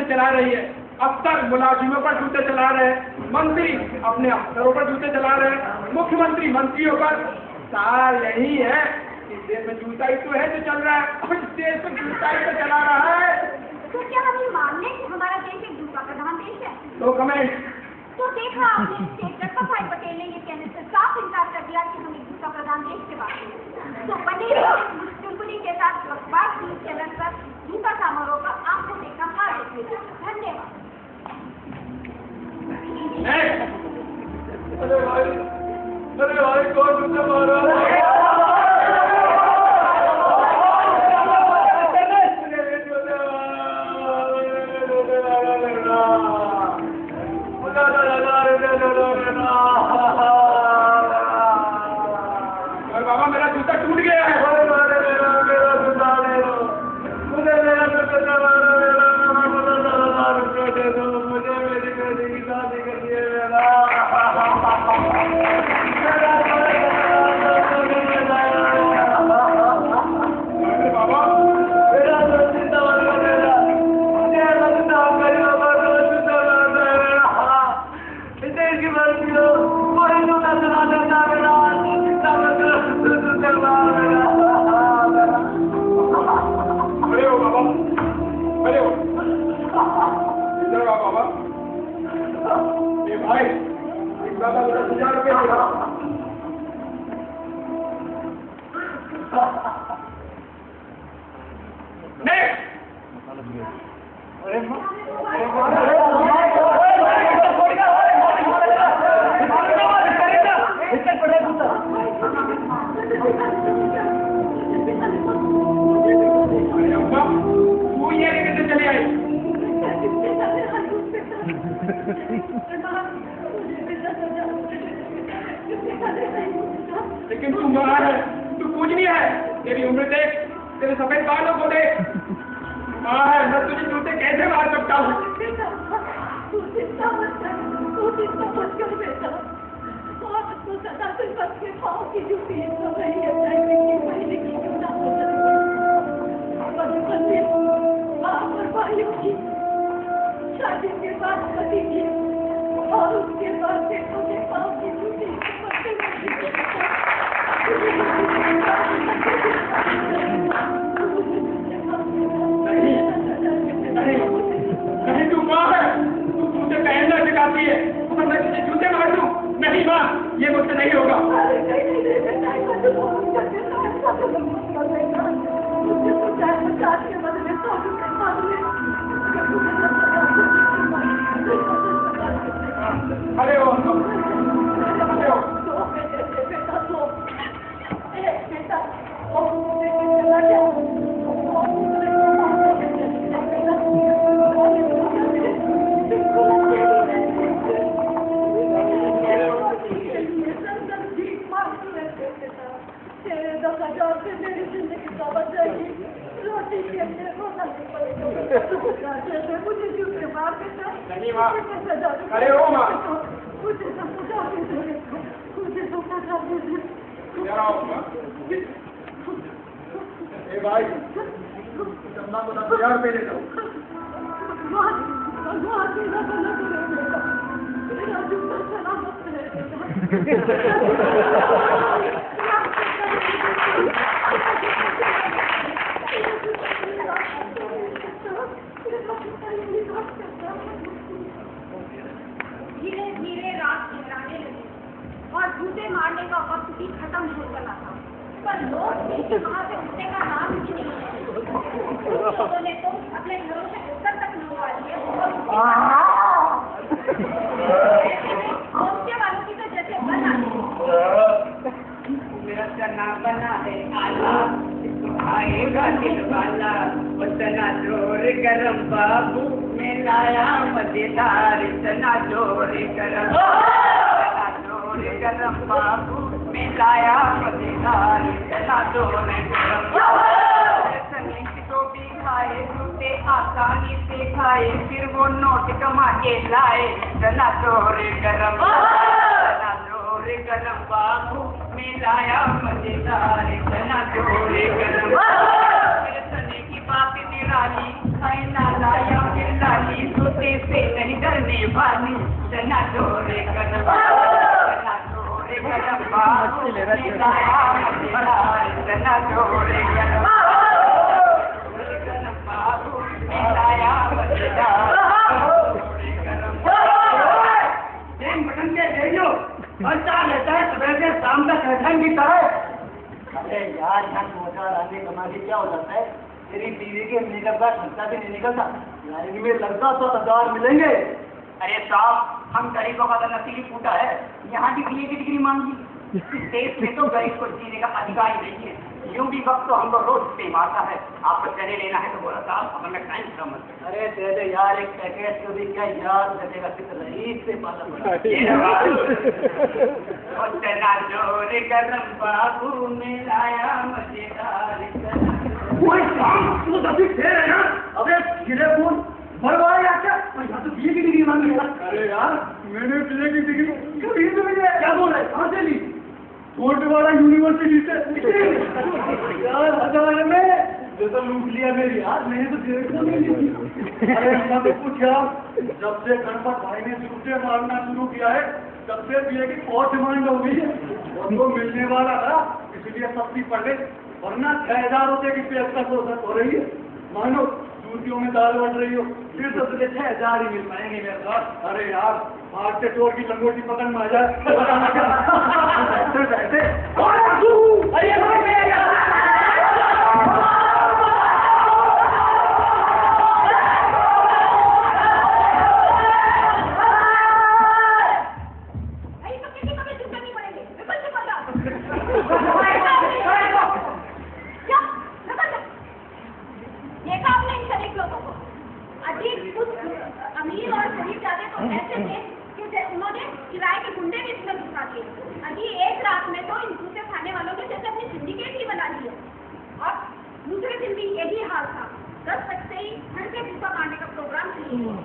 चला रही है। अफसर मुलाजिमों पर जूते चला रहे हैं, मंत्री अपने अफसरों पर जूते चला रहे हैं, मुख्यमंत्री मंत्रियों पर। सार यही है, इस देश में जूता ही तो है जो चल रहा है, और इस देश में जूता ही तो चला रहा है। तो क्या हम ये मान लें कि हमारा देश एक जूता प्रधान देश है? No comment. तो देखा आपने, स्टेट वल्लभ भाई पटेल ने ये कहने से साफ इनकार कर दिया कि हम एक जूता प्रधान देश के बात करें। तो बने चुनबुनी के साथ अखबार न्यूज चैनल पर जूता समारोह का आपको देखना हार्दिक धन्यवाद। अरे भाई कौन जूता मारा? बाबा मेरा जूता टूट गया है। मेरा जूता ले लो, मुझे मेरा जूता दे दो, मुझे मेरी बेटी की शादी करनी है। बाबा मेरा जूता बाबा ये भाई दादा 10,000 रुपये देगा। तू ये कैसे चले आई? लेकिन तू मां है, तू पूजनी है, तेरी उम्र देख, तेरे सफेद बालों को देख। मां है, मैं तुझे जूते कैसे मार सकता हूँ? शादी के बाद पति की और उसके बाद देखो के पाँव की जूती नहीं तू माँ है, तू जूते पहनना सिखाती है, तो मैं तुझे जूते मार दूँ? नहीं माँ, ये मुझसे नहीं होगा। अरे ओ नहीं माँ, अरे ओ माँ, ए भाई, चंदा को 10,000 रुपये दे दो। धीरे धीरे रात गहराने लगी और जूते मारने का वक्त भी खत्म हो चला था, पर लोग वहाँ से उठने का नाम ही नहीं है। लोगों ने तो अपने घरों से उत्तर तक मंगवा लिए वालों की तो जैसे बना मेरा चना बना है आला, आएगा दिल वाला उतना जोर गरम बाबू में लाया मजेदार, इतना जोर गरम, इतना जोर गरम बाबू में लाया मजेदार, इतना जोर गरम। सनी की टोपी खाए, जूते आसानी से खाए, फिर वो नोट कमा के लाए, इतना जोर गरम, इतना जोर गरम बाबू में लाया मजेदार, इतना जोर गरम। सनी की बात निराली, खाई ना लाया फिर लाली, जवानी तना जोरे करम बाबू में लाया मजेदार तना जोरे करम बाबू में लाया मजेदार बटन के रेडियो बचता रहता है सुबह से शाम तक ठंड की तरह। अरे यार यहाँ समाचार आने कमाने क्या हो जाता है, तेरी बीवी के निकलता खर्चा भी नहीं निकलता, लाइन में लगता तो 1000 मिलेंगे। अरे साहब हम गरीबों का तो नसीब फूटा है, यहाँ की बीए की डिग्री मांगी, इस देश में तो गरीब को जीने का अधिकार ही नहीं है। यूं भी वक्त तो हमको रोज पे मारता है, आपको चले लेना है तो बोला साहब अपना टाइम कम मत। अरे दे दे यार एक पैकेट को भी क्या याद रखेगा, फिर रईस से पाला पड़ा जोर करम बाबू में लाया मजेदार अबे गिरे फोन बड़वाए या क्या, यहाँ तो बीए की डिग्री मांगी यार। अरे यार मैंने बीए की डिग्री क्या बोल रहे, कहाँ से ली? छोटवाड़ा यूनिवर्सिटी से यार। हजार में जो तो लूट लिया मेरी यार, मैंने तो देखा नहीं ली। अरे मत पूछ यार, जब से गणपत भाई ने जूते मारना शुरू किया है तब से बीए की बहुत डिमांड हो गई है, और वो मिलने वाला था इसलिए सस्ती पड़ गई, वरना 6000 रुपए की पेशकश हो रही है। मानो जूतियों में दाल बढ़ रही हो, फिर तो तुझे 6000 ही मिल पाएंगे मेरे साथ। अरे यार भाग से चोर की लंगोटी पकड़ में आ जाए अमीर और गरीब जाते तो ऐसे थे कि उन्होंने किराए के गुंडे भी इसमें घुसा दिए। अभी एक रात में तो इन जूते खाने वालों ने जैसे अपनी सिंडिकेट ही बना ली है। और दूसरे दिन भी यही हाल था, 10 बजे से ही घर के जूता काटने का प्रोग्राम शुरू हुआ।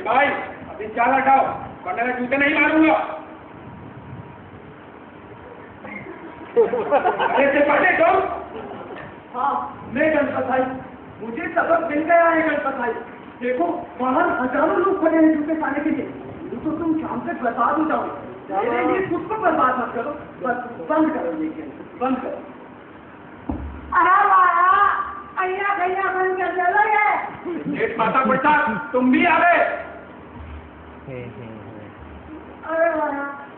भाई अभी चाल हटाओ वरना मैं जूते नहीं मारूंगा। अरे से पहले तुम। हाँ मैं गणपत भाई, मुझे सबक मिल गया है गणपत भाई। देखो बाहर हजारों लोग खड़े हैं जूते खाने के लिए, तो तुम शाम तक बर्बाद हो जाओ। मेरे लिए खुद को बर्बाद मत करो, बस बंद करो ये खेल, बंद करो। अय्या भैया बन कर चलो ये। एक माता पिता तुम भी आ गए। अरे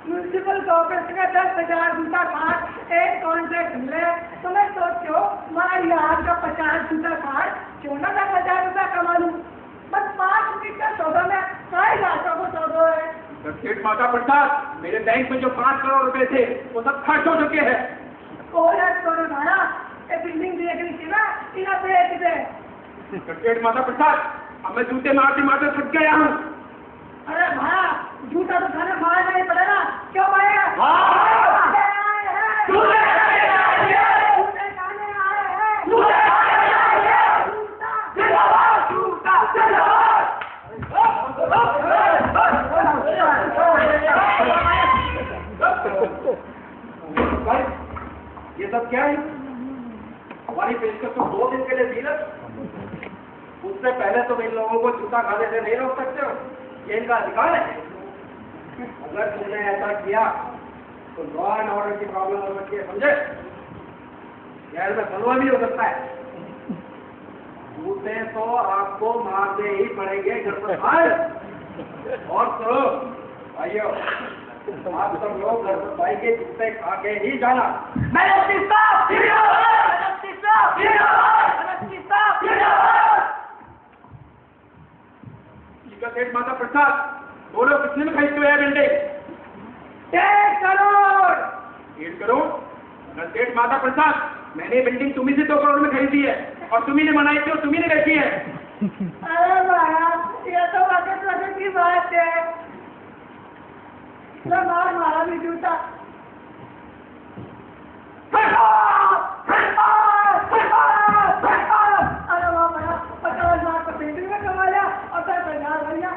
म्यूनिसिपल कॉर्पोरेशन का 10,000 जूता खाट एक कॉन्ट्रैक्ट मिले, तुम्हें सोचो हमारी यार का 50 जूता खाट क्यों ना 10,000 रुपया कमा लूँ। बस 5 मिनट का सौदा में 2,500 को सौदा है। सेठ माता प्रसाद मेरे बैंक में जो 5 करोड़ रुपए थे वो सब खर्च हो चुके हैं। करोड़ भाड़ा बिल्डिंग देखनी थी ना, इन्हें बेच दे। सेठ माता प्रसाद अब मैं जूते मारते मारते थक गया हूँ। अरे भाड़ा जूता तो खाने मारना नहीं पड़ेगा, क्यों मारेगा? ये सब क्या है? हमारी पेशकश तो 2 दिन के लिए दी ना, उससे पहले तो इन लोगों को जूता खाने से नहीं रोक सकते हो, ये इनका अधिकार है। अगर तुमने ऐसा किया तो लॉ एंड ऑर्डर की प्रॉब्लम हो सकती है, समझे? शहर में सलवा भी हो सकता है। जूते तो आपको मारने ही पड़ेंगे गणपत भाई। और तो आइयो आप सब लोग गणपत भाई के जूते खा के ही जाना। सेठ माता प्रसाद बोलो कितने में खरीदते हुए बिल्डिंग? 1.5 करोड़। 1.5 करोड़? सेठ माता प्रसाद मैंने बिल्डिंग तुम्ही से 2 करोड़ में खरीदी है और तुम्ही ने बनाई थी और तुम्ही ने बेची है। अरे महाराज ये तो वक्त की बात है, मारा भी जूता। अरे वाह भैया 50 लाख का पेंटिंग में कमा लिया और 10,000 भैया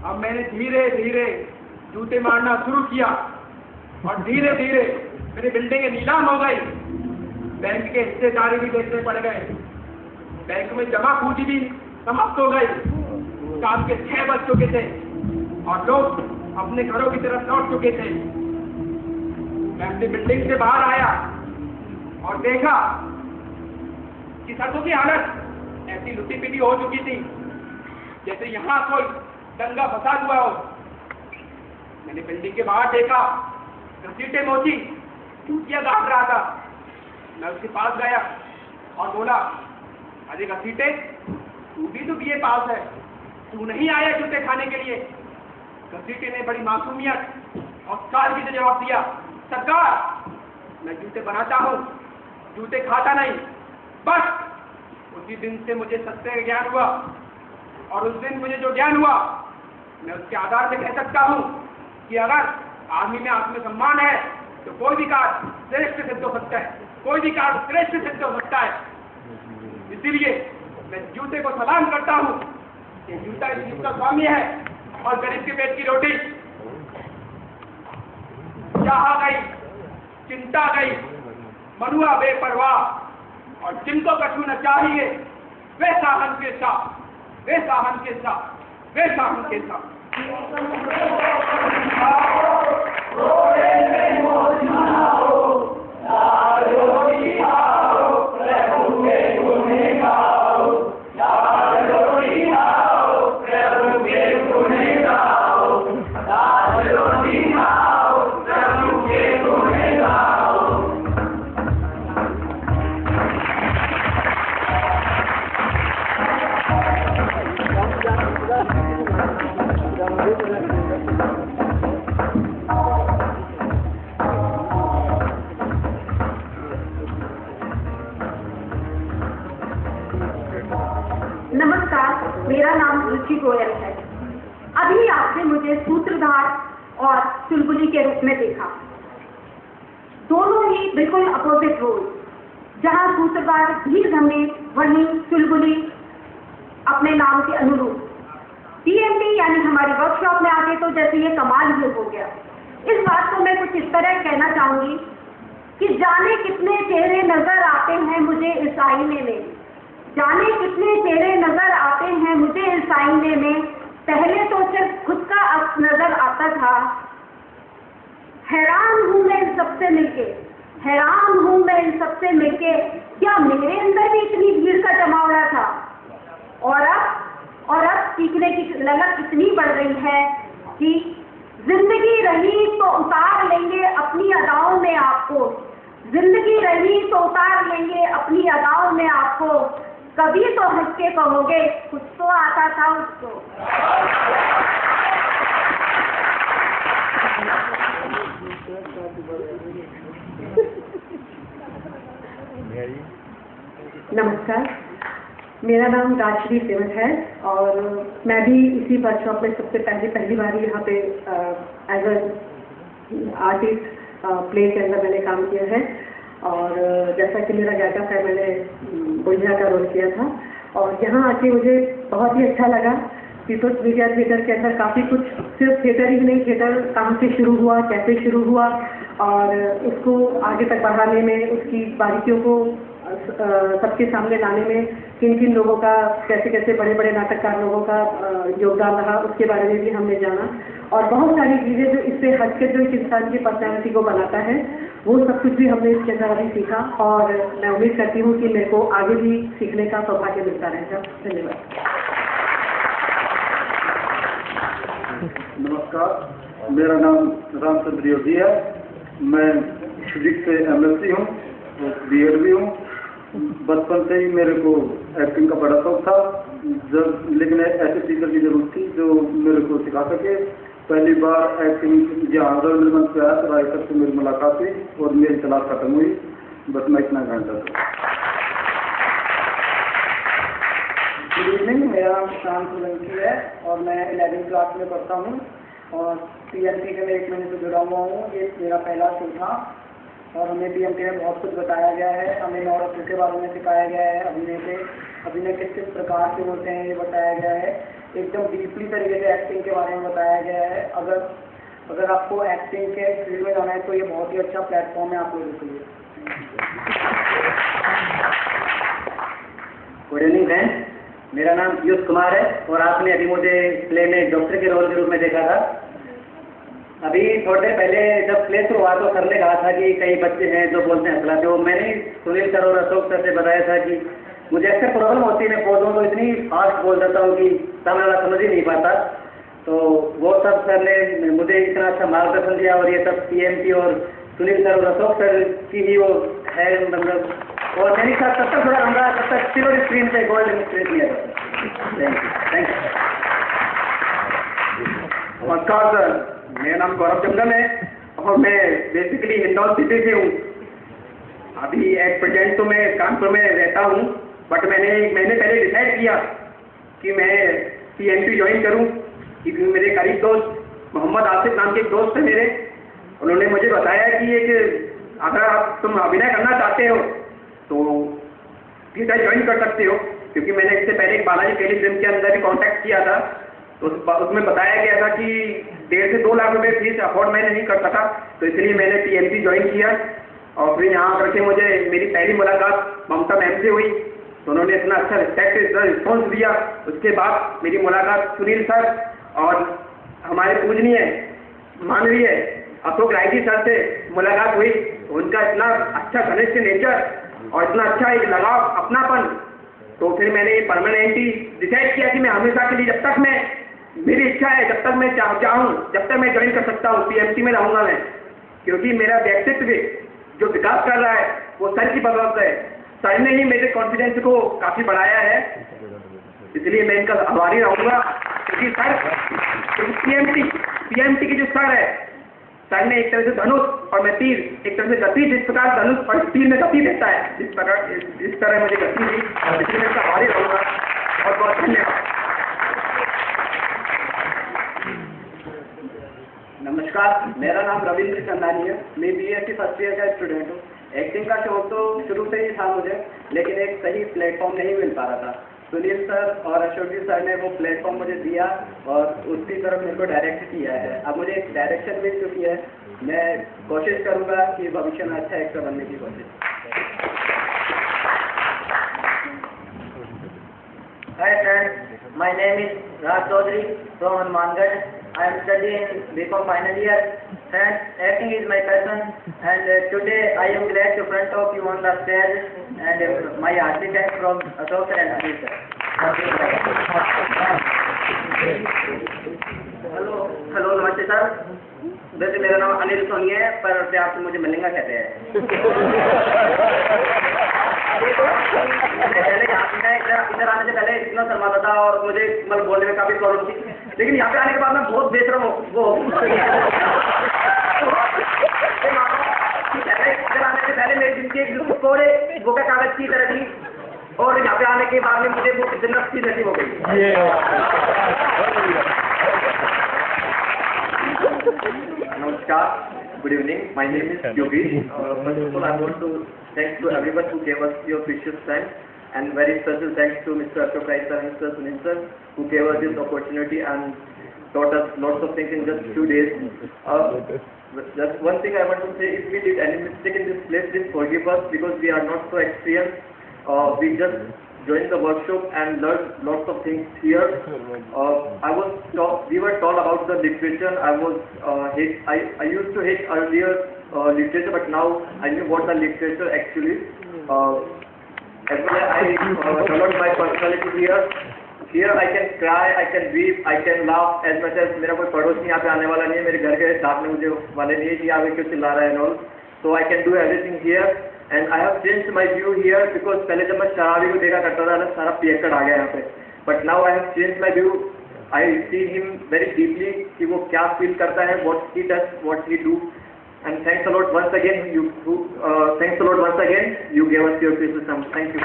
अब मैंने धीरे धीरे जूते मारना शुरू किया और धीरे धीरे मेरी बिल्डिंगें नीलाम हो गई, बैंक के हिस्सेदारी भी बेचने पड़ गए, बैंक में जमा पूंजी भी समाप्त हो गई, काम के 6 बज चुके थे और लोग अपने घरों की तरफ लौट चुके थे। मैं अपनी बिल्डिंग से बाहर आया और देखा कि सड़कों की हालत ऐसी लुटी पिटी हो चुकी थी जैसे यहाँ कोई दंगा फसाद हुआ हो। मैंने बिल्डिंग के बाहर देखा, घसीटे मोची चूतिया गाड़ रहा था। मैं उसके पास गया और बोला, अरे घसीटे, तू भी तो BA पास है, तू नहीं आया जूते खाने के लिए? घसीटे ने बड़ी मासूमियत और सादगी से जवाब दिया, सरकार, मैं जूते बनाता हूँ, जूते खाता नहीं। बस उसी दिन से मुझे सत्य का ज्ञान हुआ और उस दिन मुझे जो ज्ञान हुआ मैं उसके आधार से कह सकता हूँ कि अगर आदमी में आत्मसम्मान है तो कोई भी कार्य श्रेष्ठ सिद्ध हो सकता है, कोई भी कार्य श्रेष्ठ सिद्ध हो सकता है। इसीलिए मैं जूते को सलाम करता हूँ कि जूता इस चीज का स्वामी है और गरीब के पेट की रोटी। चाह गई, चिंता गई, मनुआ बेपरवाह, और जिनको कछु न चाहिए वे साहन के साथ, वे साहन के साथ, वे साहन के साथ। नमस्कार, मेरा नाम रुचि गोयल है। अभी आपने मुझे सूत्रधार और चुलबुली के रूप में देखा। दोनों ही बिल्कुल अपोजिट रोल। जहां सूत्रधार धीर धमे, वहीं चुलबुली अपने नाम के अनुरूप। PMT यानी हमारी वर्कशॉप में आके तो जैसे ये कमाल ही हो गया। इस बात को मैं कुछ इस तरह कहना चाहूंगी कि जाने कितने चेहरे नजर आते हैं मुझे इस आईने में, जाने कितने चेहरे नजर आते हैं मुझे इस आईने में। पहले तो सिर्फ खुद का अक्स नजर आता था। हैरान हूं मैं इन सबसे मिलके, हैरान हूं मैं इन सबसे मिलके, क्या मेरे अंदर भी इतनी भीड़ का जमावड़ा था? और अब सीखने की ललक इतनी बढ़ रही है कि जिंदगी रही तो उतार लेंगे अपनी अदाओं में आपको, जिंदगी रही तो उतार लेंगे अपनी अदाओं में आपको। कभी तो हंस के कहोगे कुछ तो आता था उसको। नमस्कार, मेरा नाम राजश्री सेवक है और मैं भी इसी वर्कशॉप में सबसे पहली बार यहाँ पे एज अ आर्टिस्ट प्ले के अंदर मैंने काम किया है। और जैसा कि मेरा गेटअप है, मैंने बुढ़िया का रोल किया था और यहाँ आके मुझे बहुत ही अच्छा लगा। पीपल्स मीडिया थिएटर के अंदर काफ़ी कुछ, सिर्फ थिएटर ही नहीं, थिएटर कहाँ से शुरू हुआ, कैसे शुरू हुआ और उसको आगे तक बढ़ाने में, उसकी बारीकियों को सबके सामने लाने में किन किन लोगों का, कैसे कैसे बड़े बड़े नाटककार लोगों का योगदान रहा, उसके बारे में भी हमने जाना। और बहुत सारी चीज़ें जो इससे हटके जो एक इंसान की पर्सनैलिटी को बनाता है, वो सब कुछ भी हमने इसके अंदर अभी सीखा और मैं उम्मीद करती हूँ कि मेरे को आगे भी सीखने का सौभाग्य मिलता रहेगा। धन्यवाद। नमस्कार, मेरा नाम रामचंद्र योगी है। मैं फिजिक्स से MSc हूँ, B.Ed भी हूँ। बचपन से ही मेरे को एक्टिंग का बड़ा शौक था, लेकिन ऐसे टीचर की जरूरत थी जो मेरे को सिखा सके। पहली बार एक्टिंग जहाँ रविंद्र मंच पे आया तो राइटर से मेरी मुलाकात हुई और मेरी क्लास खत्म हुई। बस मैं इतना जानता था। गुड इवनिंग, मेरा नाम शांत सोलंकी है और मैं 11वीं क्लास में पढ़ता हूँ और PMT के मैं 1 महीने से जुड़ा हुआ हूँ। ये मेरा पहला शो था और हमें PMT में बहुत कुछ बताया गया है। हमें नवरत्न के बारे में सिखाया गया है, अभिनय किस किस प्रकार से होते हैं ये बताया गया है। एकदम डीपली तरीके से एक्टिंग के बारे में बताया गया है। अगर आपको एक्टिंग के फील्ड में जाना है तो ये बहुत ही अच्छा प्लेटफॉर्म है आप लोगों के लिए। गुड इवनिंग फ्रेंड्स, मेरा नाम पीयूष कुमार है और आपने अभी मुझे प्ले में डॉक्टर के रोल के रूप में देखा था। अभी थोड़ी देर पहले जब प्ले शुरू हुआ तो सर ने कहा था कि कई बच्चे हैं जो बोलते हैं असला, तो मैंने सुनील सर और अशोक सर से बताया था कि मुझे अक्सर प्रॉब्लम होती है, मैं बोलूँ तो इतनी फास्ट बोल देता हूँ कि सामने वाला समझ ही नहीं पाता। तो वो सब सर ने मुझे इतना अच्छा मार्गदर्शन दिया और ये सब पीएमटी और सुनील सर और अशोक सर की ही वो है, मतलब और मैंने साथ तब तक थोड़ा लंबा तब तक सिल्वर स्क्रीन पे गोल्ड स्क्रीन किया था। Thank you. नमस्कार सर, मेरा नाम गौरव जंगम है और मैं बेसिकली हिंडौन सिटी से हूँ। अभी एट प्रेजेंट तो मैं कानपुर में रहता हूँ, बट मैंने एक महीने पहले डिसाइड किया कि मैं पीएमटी ज्वाइन करूँ, क्योंकि मेरे करीब दोस्त मोहम्मद आसिफ नाम के एक दोस्त है मेरे, उन्होंने मुझे बताया कि एक अगर आप तुम अभिनय करना चाहते हो तो थिएटर ज्वाइन कर सकते हो, क्योंकि मैंने इससे पहले एक बालाजी टेलीफिल्म के अंदर भी कॉन्टैक्ट किया था, तो उसमें बताया गया था कि 1.5 से 2 लाख रुपए फीस अफोर्ड मैंने नहीं कर सका, तो इसलिए मैंने पीएमटी ज्वाइन किया। और फिर यहाँ करके मुझे मेरी पहली मुलाकात ममता मैम से हुई, तो उन्होंने इतना अच्छा रिस्पॉन्स दिया। उसके बाद मेरी मुलाकात सुनील सर और हमारे पूजनीय मानवीय अशोक राय जी सर से मुलाकात हुई। उनका इतना अच्छा घनिष्ठ नेचर और इतना अच्छा एक लगाव, अपनापन, तो फिर मैंने परमानेंटली डिसाइड किया कि मैं हमेशा के लिए, जब तक मैं, मेरी इच्छा है, जब तक मैं चाहूँ, जब तक मैं ज्वाइन कर सकता हूँ पीएमटी में रहूँगा मैं, क्योंकि मेरा व्यक्तित्व जो विकास कर रहा है वो सर की बदौलत है। सर ने ही मेरे कॉन्फिडेंस को काफ़ी बढ़ाया है, इसलिए मैं इनका आभारी रहूँगा। क्योंकि सर पीएमटी की जो सर है, सर ने एक तरह से धनुष और मैं तीर, एक तरह से गति, जिस प्रकार धनुष और तीर में गति देता है, जिस तरह मुझे गति दी, इसलिए मैं इसका आभारी रहूँगा। बहुत बहुत धन्यवाद। नमस्कार, मेरा नाम रविंद्र चंदानी है, मैं बीएससी फर्स्ट ईयर का स्टूडेंट हूँ। एक्टिंग का शौक तो शुरू से ही था मुझे, लेकिन एक सही प्लेटफॉर्म नहीं मिल पा रहा था। सुनील सर और अशोक जी सर ने वो प्लेटफॉर्म मुझे दिया और उसकी तरफ मेरे को डायरेक्ट किया है। अब मुझे एक डायरेक्शन मिल चुकी है, मैं कोशिश करूँगा कि भविष्य में अच्छा एक्टर बनने की कोशिश। Hi friends, my name is Raj Chaudhary from Hanumangarh. I am studying BCom final year. Friends, acting is my passion, and today I am glad to front of you on the stage, and my hearty thanks from Ashok and Sunil sir. Hello नमस्ते sir. वैसे मेरा नाम अनिल सोनी है, पर प्यार से मुझे मलिंगा कहते हैं। इधर आने से पहले इतना शर्माता था और मुझे मतलब बोलने में काफी प्रॉब्लम थी, लेकिन यहाँ पे आने के बाद मैं बहुत बेशरम वो इधर आने से पहले मेरी जिंदगी एक कोड़े वो का कागज की तरह थी, और यहाँ पे आने के बाद में मुझे वो जन्नत की नसीब हो गई। Namaskar, good evening. My name is Yogi. First of all, I want to thank to everyone who gave us your precious time, and very special thanks to Mr. Ashok Rai sir and Mr. Sunil sir who gave us this opportunity and taught us lots of things in just few days. Just one thing I want to say: if we did any mistake in this place, please forgive us because we are not so experienced. We just joined the workshop and learned lots of things here. We were told about the literature. I used to hate earlier literature, but now I knew what the literature actually. As well as I developed my personality here. Here I can cry, I can weep, I can laugh as much as मेरा कोई पड़ोसी यहाँ पे आने वाला नहीं है, मेरे घर के डांटने मुझे वाले नहीं है कि यहाँ पे क्यों चिल्ला रहा है and all. So I can do everything here. And I have changed my view here because पहले जब मैं शराबी को देखा करता था ना, सारा पियक्कड़ आ गया यहाँ पे, but now I have changed my view. I see him very deeply कि वो क्या feel करता है, what he does, what he do. And thanks a lot once again. You gave us your precious time. Thank you.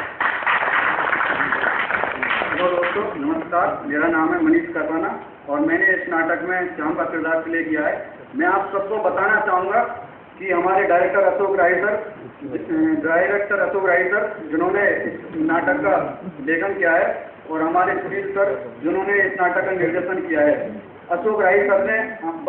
Hello दोस्तों, नमस्कार। मेरा नाम है मनीष करवाना और मैंने इस नाटक में श्याम का किरदार प्ले किया है। मैं आप सबको बताना चाहूँगा कि हमारे डायरेक्टर अशोक राय सर, जिन्होंने इस नाटक का लेखन किया है, और हमारे सुनील सर जिन्होंने इस नाटक का निर्देशन किया है। अशोक राय सर ने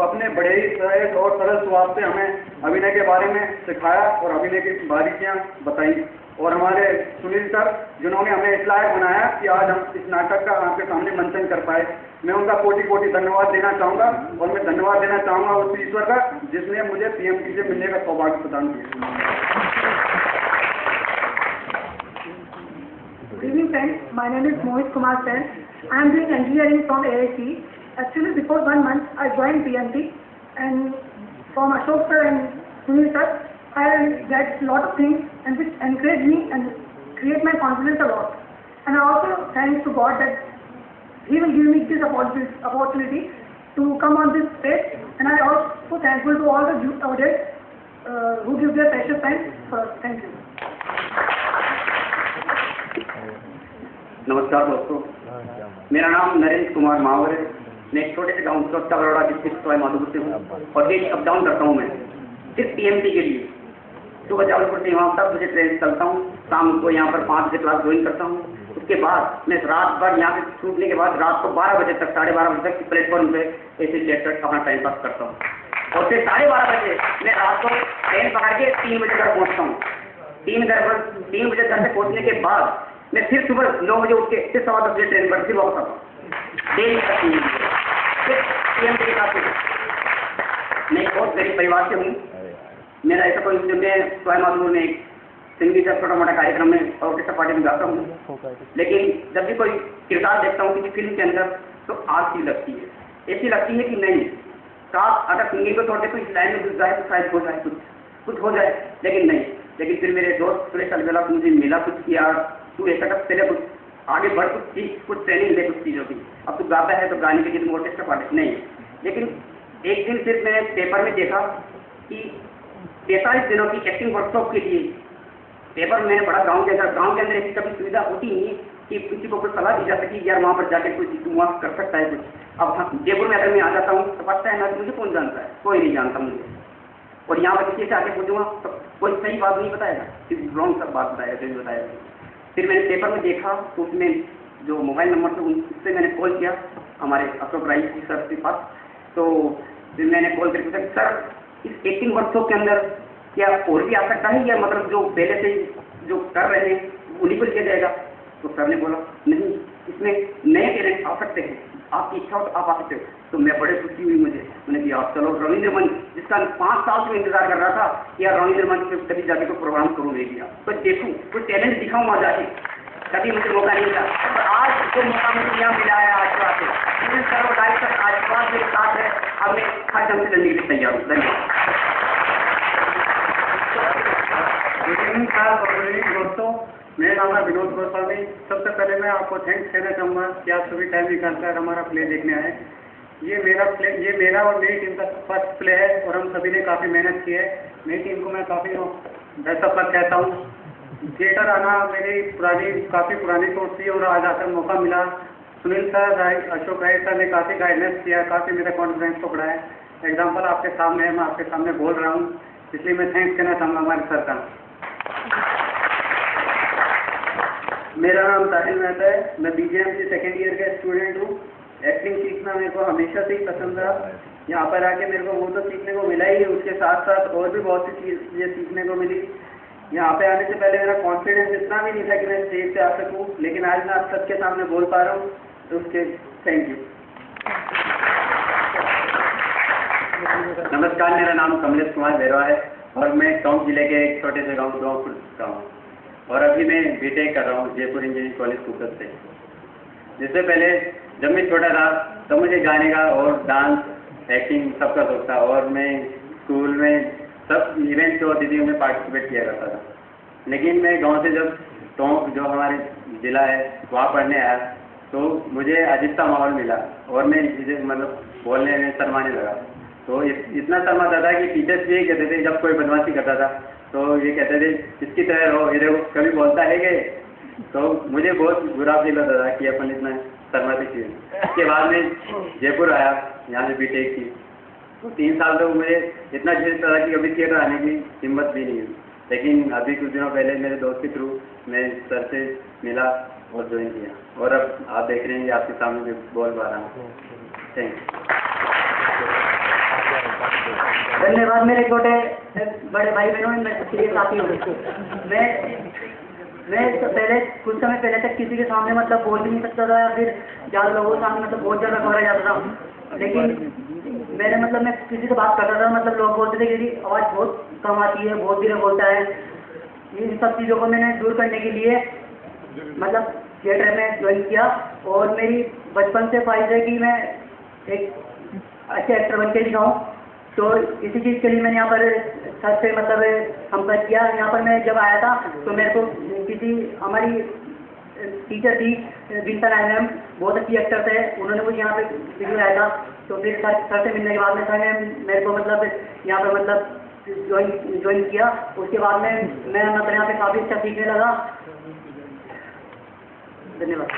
अपने बड़े ही सहज और सरल स्वभाव से हमें अभिनय के बारे में सिखाया और अभिनय की बारीकियां बताई। और हमारे सुनील सर जिन्होंने हमें इस लायक बनाया कि आज हम इस नाटक का आपके सामने मंचन कर पाए। मैं उनका कोटि कोटि धन्यवाद देना चाहूँगा और मैं धन्यवाद देना चाहूँगा उस ईश्वर का जिसने मुझे पीएमटी से मिलने का सौभाग्य प्रदान किया। Good evening friends, my name is Mohit Kumar Sen. I am doing engineering from AIT. Actually before 1 month I joined PMT and from Ashok sir and Sunil sir I read a lot of things and which encouraged me and create my confidence a lot. And I also thanks to God that He will give me this opportunity to come on this stage, and I also thankful to all the youth audience who give their precious time for us. Thank you. नमस्कार दोस्तों, मेरा नाम नरेंद्र कुमार मावर है। मैं एक छोटे से गांव चौथा बड़ौदा डिस्ट्रिक्ट सवाई माधोपुर से हूँ और डेली अप डाउन करता हूँ मैं सिर्फ पीएमटी के लिए। सुबह जबलपुर से यहाँ 10 बजे ट्रेन चलता हूँ, शाम को यहाँ पर 5 बजे क्लास ज्वाइन करता हूँ। उसके बाद मैं रात भर यहाँ से छूटने के बाद रात को 12 बजे तक 12:30 बजे तक प्लेटफॉर्म पे ऐसे लेकर अपना टाइम पास करता हूँ। और फिर 12:30 बजे मैं रात को ट्रेन पकड़ के 3 बजे घर पहुँचता हूँ। 3 बजे घर से पहुँचने के बाद मैं फिर सुबह 9 बजे उठ के फिर 10:15 बजे ट्रेन पर फिर वापस आता हूँ। डेली मैं एक बहुत गरीब परिवार से हूँ। मेरा ऐसा कोई मैं सवाई माधोपुर में एक सिंगिंग का छोटा मोटा कार्यक्रम में ऑर्केस्ट्रा पार्टी में गाता हूँ। लेकिन जब भी कोई किरदार देखता हूँ किसी फिल्म के अंदर तो आग सी लगती है। ऐसी लगती है कि नहीं काश अगर सिंगिंग को छोड़ के तो इस लाइन में घुस जाए तो शायद हो जाए कुछ हो जाए, लेकिन नहीं। लेकिन फिर मेरे दोस्त सुरेश अलवेला मुझे मिला कुछ किया, तू ऐसा कर पहले कुछ आगे बढ़, कुछ सीख, कुछ ट्रेनिंग ले कुछ चीज़ों की। अब तू गाता है तो गाने के लिए तुम ऑर्केस्ट्रा पार्टी नहीं। लेकिन एक दिन फिर मैंने पेपर में देखा कि 45 दिनों की एक्टिंग वर्कशॉप के लिए पेपर मैंने पढ़ा। गाँव के अंदर ऐसी कभी सुविधा होती नहीं कि किसी को कुछ सलाह दी जा सके यार वहाँ पर जाकर कुछ तू वहाँ कर सकता है कुछ। अब हाँ जयपुर में अगर मैं आ जाता हूँ तो पता है ना मुझे कौन जानता है, कोई नहीं जानता मुझे। और यहाँ पर किसी से आगे पूछूंगा तो कोई सही बात नहीं बताएगा, सिर्फ रॉन्ग सब बात बताएगा जो भी बताएगा। फिर मैंने पेपर में देखा तो उसमें जो मोबाइल नंबर थे उससे मैंने कॉल किया हमारे अशोक राय सर के पास। तो फिर मैंने कॉल करके पूछा सर इस एक्टिंग वर्कशॉप के अंदर क्या और भी आ सकता है या मतलब जो पहले से जो कर रहे हैं उन्हीं को लिया जाएगा? तो सर ने बोला नहीं, इसमें नए टैलेंट आ सकते हैं, आपकी इच्छा हो तो आप आ सकते हो। तो मैं बड़े खुशी हुई मुझे, मैंने कहा आप चलो रविंद्र मंच जिसका 5 साल से इंतजार कर रहा था कि यार रविंद्र मंच पे कभी जाके कोई प्रोग्राम करूँ नहीं दिया तो देखूँ कोई टैलेंट दिखाऊँ वहाँ जाके। कभी मुझे मौका नहीं मिला और आज जो मौका मुझे यहाँ मिला है आशीर्वाद से सर और डायरेक्टर आशीर्वाद मेरे साथ है। अब मैं हर ढंग से करने के लिए तैयार हूँ। धन्यवाद। दोस्तों मेरा नाम है विनोद गोस्वामी। सबसे पहले मैं आपको थैंक्स कहना चाहूँगा कि आप सभी टाइम निकालकर हमारा प्ले देखने आए। ये मेरा और मेरी टीम का फर्स्ट प्ले है और हम सभी ने काफ़ी मेहनत की है। मेरी टीम को मैं काफ़ी बेस्ट ऑफ लक कहता हूँ। थिएटर आना मेरी काफ़ी पुरानी सोच थी और आज आकर मौका मिला। सुनील सर अशोक राय सर ने काफ़ी गाइडेंस किया, काफ़ी मेरा कॉन्फिडेंस को बढ़ाया। एग्जाम्पल आपके सामने है, मैं आपके सामने बोल रहा हूँ, इसलिए मैं थैंक्स कहना चाहूँगा हमारे सर का। मेरा नाम साहिल मेहता है, मैं बीजेएमसी सेकेंड ईयर का स्टूडेंट हूँ। एक्टिंग सीखना मेरे को हमेशा से ही पसंद था। यहाँ पर आके मेरे को वो तो सीखने को मिला ही, उसके साथ साथ और भी बहुत सी चीज़ें सीखने को मिली। यहाँ पे आने से पहले मेरा कॉन्फिडेंस इतना भी नहीं था कि मैं स्टेज पे आ सकूँ, लेकिन आज मैं आप सबके सामने बोल पा रहा हूँ तो उसके थैंक यू। नमस्कार, मेरा नाम कमलेश कुमार भैरवा है और मैं टोंक जिले के एक छोटे से गाँव का हूँ और अभी मैं बीटेक कर रहा हूँ जयपुर इंजीनियरिंग कॉलेज कुकर से। जिससे पहले जब मैं छोटा था तब मुझे गाने का और डांस एक्टिंग सबका शौक था और मैं स्कूल में सब इवेंट्स जो होती थी उनमें पार्टिसिपेट किया करता था। लेकिन मैं गांव से जब टोंक जो हमारे ज़िला है वहाँ पढ़ने आया तो मुझे अजीब सा माहौल मिला और मैं चीज़ें मतलब बोलने में शर्माने लगा। तो इतना शर्माता था कि टीचर्स भी यही कहते थे जब कोई बदमाशी करता था तो ये कहते थे इसकी तरह रहो, ये देखो कभी बोलता है कि। तो मुझे बहुत बुरा फील होता था कि अपन इतना शर्माते क्यों। उसके बाद में जयपुर आया, यहाँ से बीटेक की तो 3 साल तो मुझे इतना झेलता था कि कभी थिएटर आने की हिम्मत भी नहीं हुई। लेकिन अभी कुछ दिनों पहले मेरे दोस्त के थ्रू मैं सर से मिला और ज्वाइन किया, और अब आप देख रहे हैं आपके सामने भी बोल पा रहा हूँ। Thank you. धन्यवाद मेरे छोटे बड़े भाई बहनों, मेरे साथी हो। मैं पहले कुछ समय पहले तक किसी के सामने मतलब बोल भी नहीं सकता था, या फिर ज़्यादा लोगों के सामने मतलब बहुत ज़्यादा घबरा जाता था। लेकिन मेरे मतलब मैं किसी से बात करता था, मतलब लोग बोलते थे कि मेरी आवाज़ बहुत कम आती है, बहुत धीरे बोलता है। इन सब चीज़ों को मैंने दूर करने के लिए मतलब थिएटर में ज्वाइन किया, और मेरी बचपन से ख्वाहिश है कि मैं एक अच्छे एक्टर बन के दिखाऊँ। तो इसी चीज़ के लिए मैंने यहाँ पर सर से मतलब संपर्क किया। यहाँ पर मैं जब आया था तो मेरे को किसी हमारी टीचर थी विंटर मैम, बहुत अच्छी एक्टर थे, उन्होंने मुझे यहाँ पे दिखाया था। तो फिर सर से मिलने के बाद में सर ने मेरे को मतलब यहाँ पर मतलब ज्वाइन किया। उसके बाद में मैं मतलब यहाँ पे काफ़ी अच्छा सीखने लगा। धन्यवाद।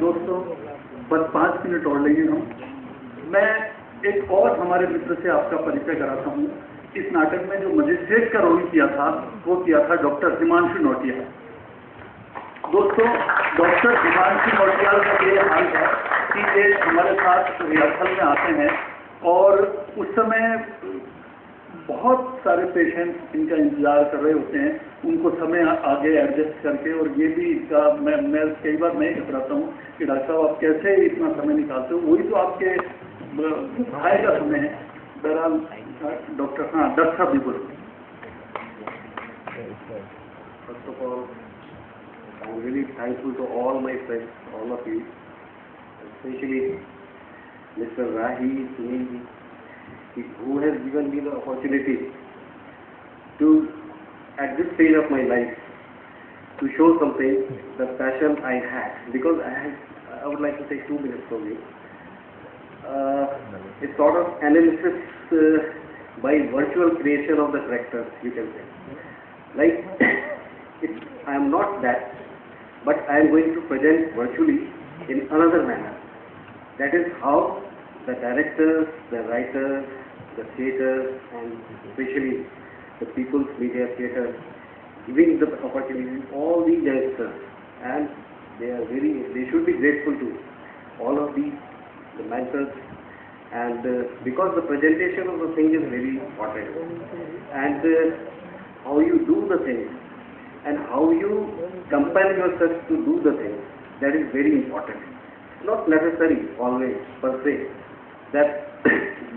दोस्तों बस 5 मिनट और लेंगे हम। मैं एक और हमारे मित्र से आपका परिचय कराता हूँ। इस नाटक में जो मजिस्ट्रेट का रोल किया था वो किया था डॉक्टर हिमांशु नौटियाल। दोस्तों डॉक्टर हिमांशु नौटियाल का ये हाल है कि ये हमारे साथ रिहर्सल में आते हैं, और उस समय बहुत सारे पेशेंट इनका इंतजार कर रहे होते हैं, उनको समय आगे एडजस्ट करके। और ये भी इनका मैं कई बार मैं घबराता हूँ कि डॉक्टर साहब आप कैसे इतना समय निकालते हो, वही तो आपके भाई का समय है। बहरहाल डॉक्टर साहब भी बोलो। First of all, I'm really thankful to all my friends, all of you, especially Mr. Rahi Sunil, who has given me the opportunity to, at this stage of my life, to show something, the passion I had. Because I would like to take 2 minutes from you. It's sort of analysis by virtual creation of the characters, you can say. Like, I am not that, but I am going to present virtually in another manner. That is how the directors, the writers, the theatre, and especially the People's Media Theatre, giving the opportunity to all these youngsters, and they should be grateful to all of these, the mentors, and because the presentation of the thing is very important, and how you do the thing, and how you compel yourself to do the thing, that is very important. Not necessary always per se that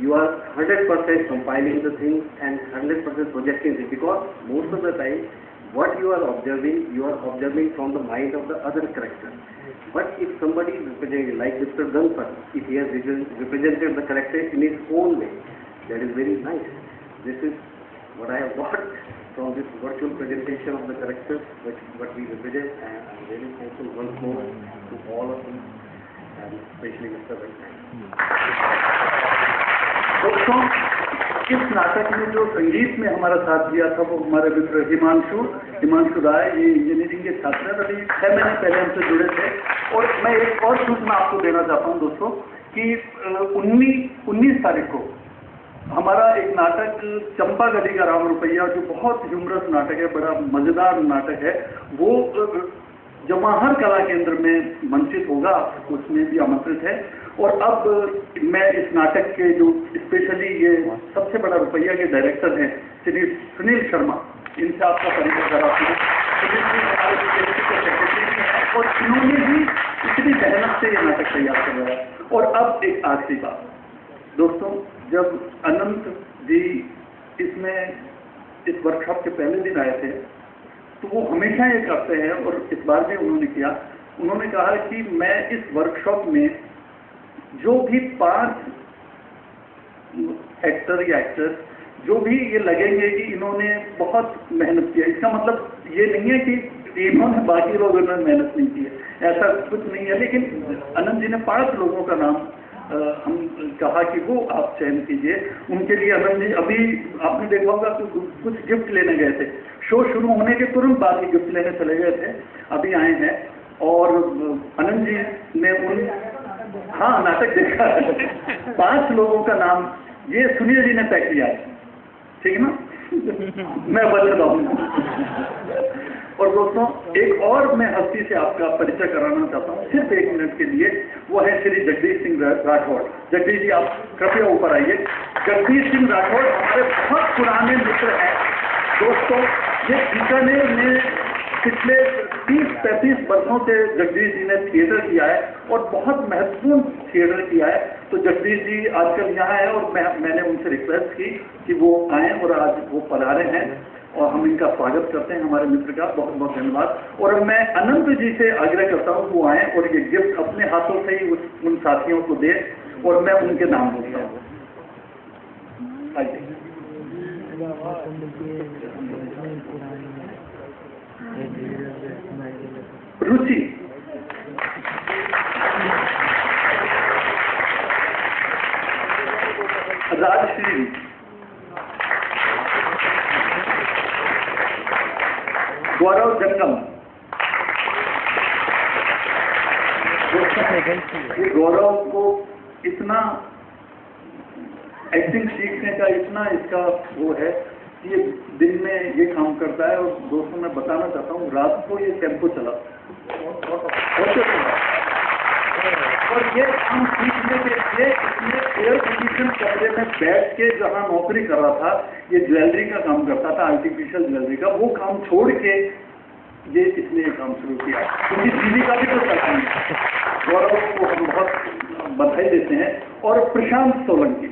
you are 100% compiling the thing and 100% projecting it, because most of the time what you are observing from the mind of the other character. But if somebody is representing, like Mr. Ganpat, if he has represented the character in his own way, that is very nice. This is what I have got from this virtual presentation of the characters what we represent, and I am very thankful once more to all of you, and especially Mr. Ganpat. दोस्तों इस नाटक में जो संगीत में हमारा साथ दिया था वो हमारे मित्र हिमांशु राय, ये इंजीनियरिंग के छात्र हैं, अभी 6 महीने पहले हमसे जुड़े थे। और मैं एक और सूचना आपको देना चाहता हूं दोस्तों कि 19 तारीख को हमारा एक नाटक चंपा गली का राम रुपया, जो बहुत ह्यूमरस नाटक है, बड़ा मजेदार नाटक है, वो जवाहर कला केंद्र में मंचित होगा, उसमें भी आमंत्रित है। और अब मैं इस नाटक के जो स्पेशली ये सबसे बड़ा रुपया के डायरेक्टर हैं श्री सुनील शर्मा, इनसे आपका परिचय कराती हूँ। सुनील जी हमारे सेक्रेटरी हैं और इन्होंने भी इतनी मेहनत से ये नाटक तैयार करवाया। और अब एक आखिरी बात दोस्तों, जब अनंत जी इसमें इस वर्कशॉप के पहले दिन आए थे तो वो हमेशा ये करते हैं और इस बार भी उन्होंने किया। उन्होंने कहा कि मैं इस वर्कशॉप में जो भी 5 एक्टर या एक्ट्रेस जो भी ये लगेंगे कि इन्होंने बहुत मेहनत किया, इसका मतलब ये नहीं है कि इन्होंने बाकी लोगों ने मेहनत नहीं की है, ऐसा कुछ नहीं है। लेकिन अनंत जी ने 5 लोगों का नाम हम कहा कि वो आप चयन कीजिए। उनके लिए अनंत जी अभी आपने देखा होगा तो कुछ गिफ्ट लेने गए थे, शो शुरू होने के तुरंत बाद ही गिफ्ट लेने चले गए थे, अभी आए हैं। और अनंत जी ने हाँ, नाटक देखा है। 5 लोगों का नाम ये सुनील जी ने तय किया है, ठीक है ना? मैं बता हूँ। और दोस्तों, एक और मैं हस्ती से आपका परिचय कराना चाहता हूँ, सिर्फ 1 मिनट के लिए। वो है श्री जगदीश सिंह राठौड़। जगदीश जी, आप कृपया ऊपर आइए। जगदीश सिंह राठौड़ हमारे बहुत पुराने मित्र हैं। दोस्तों, ये बीकानेर में पिछले 30-35 वर्षों से जगदीश जी ने थिएटर किया है और बहुत महत्वपूर्ण थिएटर किया है। तो जगदीश जी आजकल यहाँ है और मैंने उनसे रिक्वेस्ट की कि वो आए और आज वो पधारे हैं और हम इनका स्वागत करते हैं, हमारे मित्र का। बहुत बहुत धन्यवाद। और मैं अनंत जी से आग्रह करता हूँ वो आए और ये गिफ्ट अपने हाथों से ही उन साथियों को दे और मैं उनके नाम बोलता हूँ। आइए। रुचि, राजश्री, गौरव जंगम। ये गौरव को इतना एक्टिंग सीखने का इतना इसका वो है, ये दिन में ये काम करता है। और दोस्तों, मैं बताना चाहता हूँ, रात को ये टेम्पो चला और ये काम सीखने के लिए इसने एयर कंडीशन कमरे में बैठ के जहाँ नौकरी कर रहा था, ये ज्वेलरी का काम करता था, आर्टिफिशियल ज्वेलरी का, वो काम छोड़ के ये इसने ये काम शुरू किया, क्योंकि जीविका भी तो करती है। गौरव को हम बहुत बधाई देते हैं। और प्रशांत सोलंकी,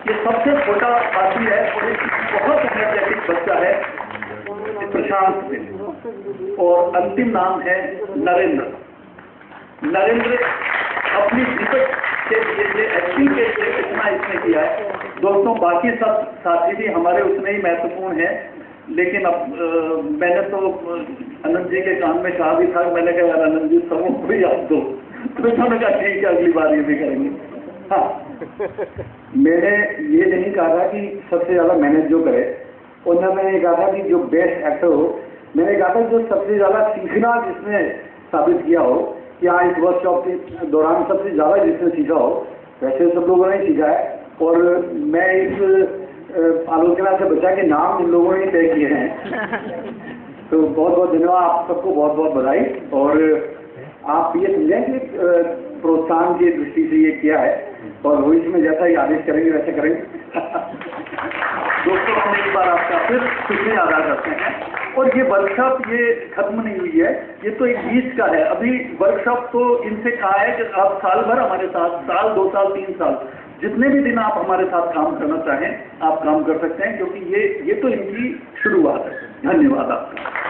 ये सबसे छोटा साथी है और एक बहुत एनर्जेटिक बच्चा है प्रशांत सिंह। और अंतिम नाम है नरेंद्र। नरेंद्र अपनी दीपक के लिए एक्टिंग के लिए इतना इसने किया है। दोस्तों, बाकी सब साथी भी हमारे उतने ही महत्वपूर्ण हैं, लेकिन अब मैंने तो अनंत जी के काम में कहा भी था, मैंने कहा यार अनंत जी सबों को ही आप दो, तो उन्होंने कहा ठीक है, अगली बार ये भी करेंगे। हाँ, मैंने ये नहीं कहा था कि सबसे ज्यादा मेहनत जो करे, और न मैंने कहा था कि जो बेस्ट एक्टर हो, मैंने कहा था जो सबसे ज्यादा सीखना जिसने साबित किया हो, कि हाँ इस वर्कशॉप के दौरान सबसे ज्यादा जिसने सीखा हो। वैसे सब लोगों ने सीखा है और मैं इस आलोचना से बचा के नाम जिन लोगों ने तय किए हैं तो बहुत बहुत धन्यवाद, आप सबको बहुत बहुत बधाई। और आप ये समझें कि प्रोत्साहन की दृष्टि से ये किया है और भविष्य में जैसा ही आदेश करेंगे वैसे करेंगे। दोस्तों, हम एक बार आपका फिर शुक्रिया अदा करते हैं। और ये वर्कशॉप ये खत्म नहीं हुई है, ये तो एक बीच का है। अभी वर्कशॉप तो इनसे कहा है कि आप साल भर हमारे साथ, साल 2 साल 3 साल जितने भी दिन आप हमारे साथ काम करना चाहें आप काम कर सकते हैं, क्योंकि ये तो इनकी शुरुआत है। धन्यवाद आपका।